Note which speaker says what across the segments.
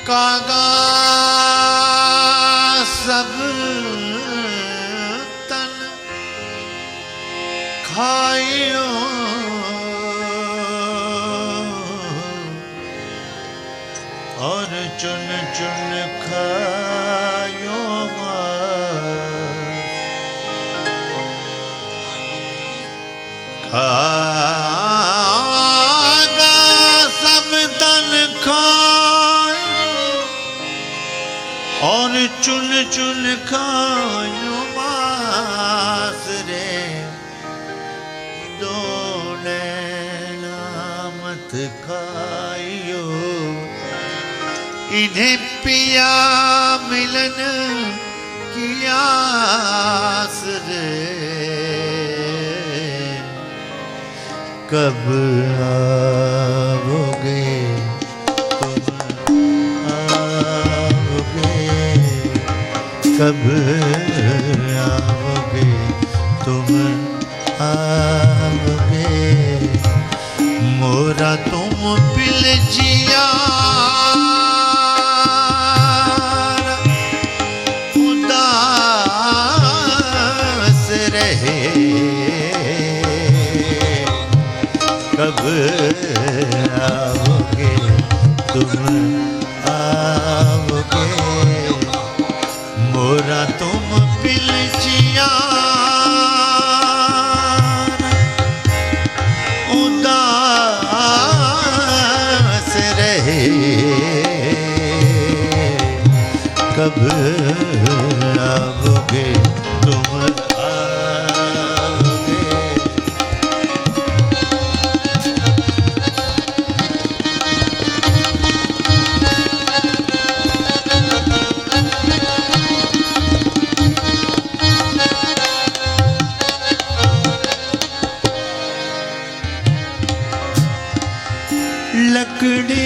Speaker 1: कागा सब तन खायो और चुन चुन खायो कागा सब तन और चुन चुन खायो मास रे दो नैना मत खायो इन्हें पिया मिलन की आस रे कब आओगे कब आओगे तुम आओगे मोरा तुम पिल जिया उदास रहे कब आओगे तुम आओगे मोरा तुम पिल जिया उदास रहे कब आओगे तुम आओगे लकड़ी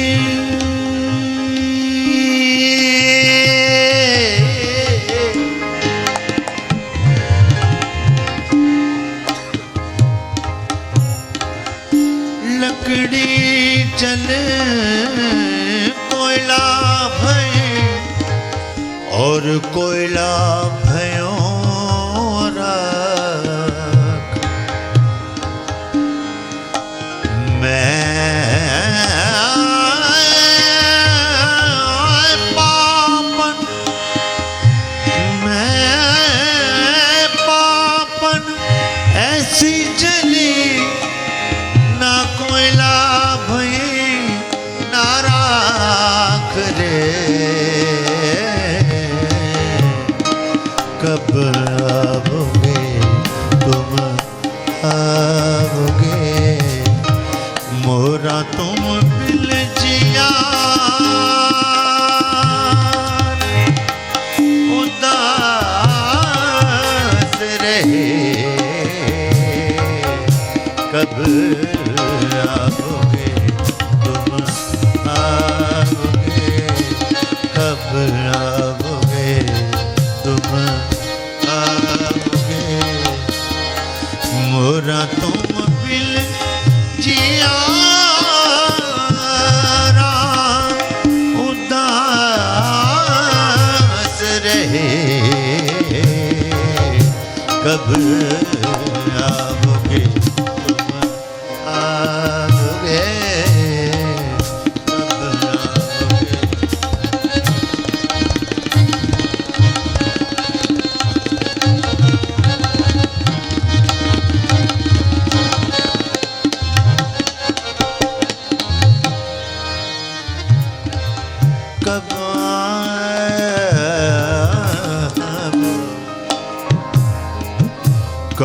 Speaker 1: लकड़ी जल कोयला भय और कोयला भयो राख मैं ऐसी जली ना कोयला भई ना राख रे कब आओगे तुम आओगे मोरा तुम पिल जिया उदास रहे कब आओगे तुम आओगे कब आओगे तुम आओगे मोरा तुम पिल जिया उदास रहे कब आओगे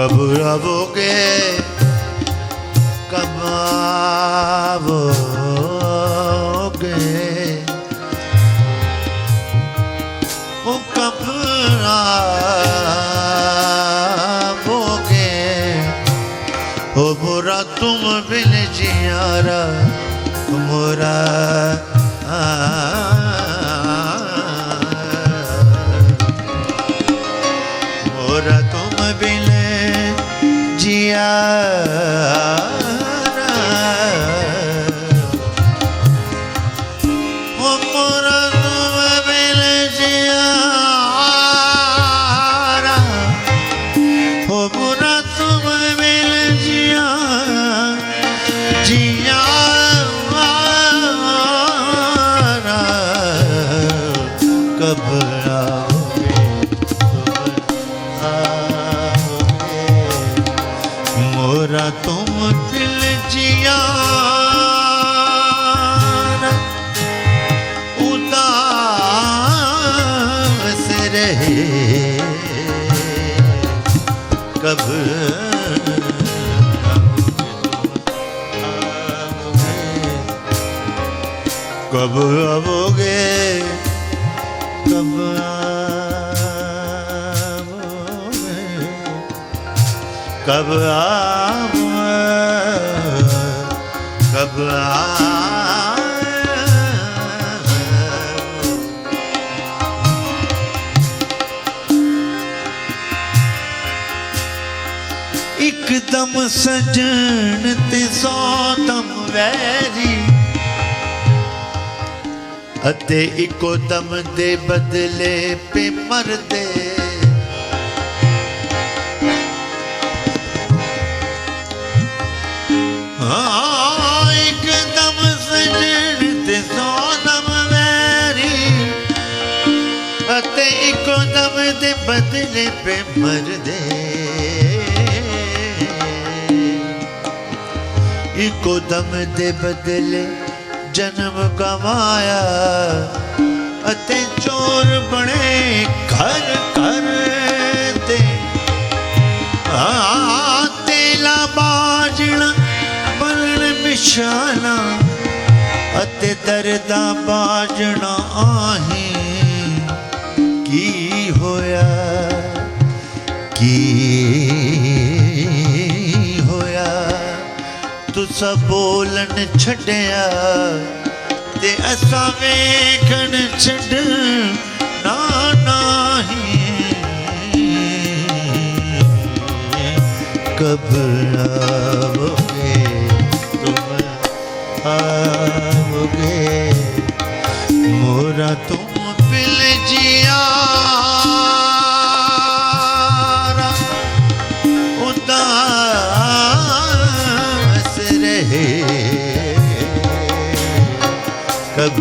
Speaker 1: कब आओगे, कब आओगे, ओ कब आओगे, ओ मोरा तुम बिन जियारा मोरा मोरा तुम बिन जियारा, ओ मोरा तुम बिन जियारा, ओ मोरा तुम बिन जियारा, कब आओगे, मोरा तुम दिल जियारा, उदास रहे, कब कब आओगे, कब आओगे, कब आओगे, कब एकदम सजन ते सौदम वैरी, अते इको दम दे बदले पे मरदे, हाँ एकदम सजन ते सौदम वैरी, अते इको दम दे बदले पे मरदे, इको दम दे बदले जन्म गवाया, अते चोर बने घर घर दे, तेला बाजना बलन मिशाला, अते दर्दा बाजना आही, की होया, की होया, तुसा बोलन छड़िया ते असा वेखन छड़ना नहीं, कब आओगे, तुम आओगे, मोरा तुम पिल जियारा, उदास रहे, कब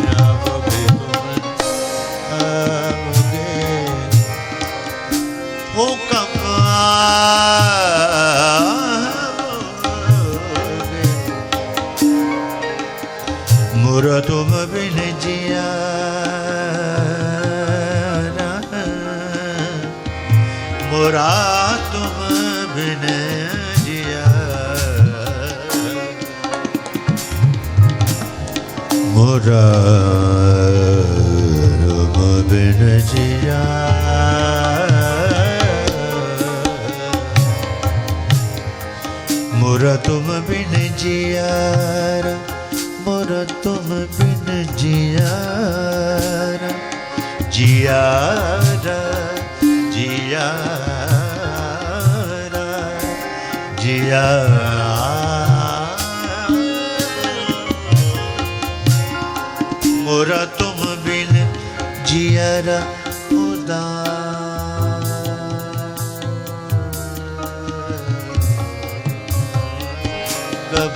Speaker 1: आओगे, तुम आओगे, ओ कब आओगे, मोरा तुम बिन जियारा, मोरा तुम बिन मोरा तुम बिन जियारा, मोरा तुम बिन जियारा, मोरा तुम बिन जियारा, जियारा, जियारा, जियारा, मोरा तुम बिन जियारा, उदास कब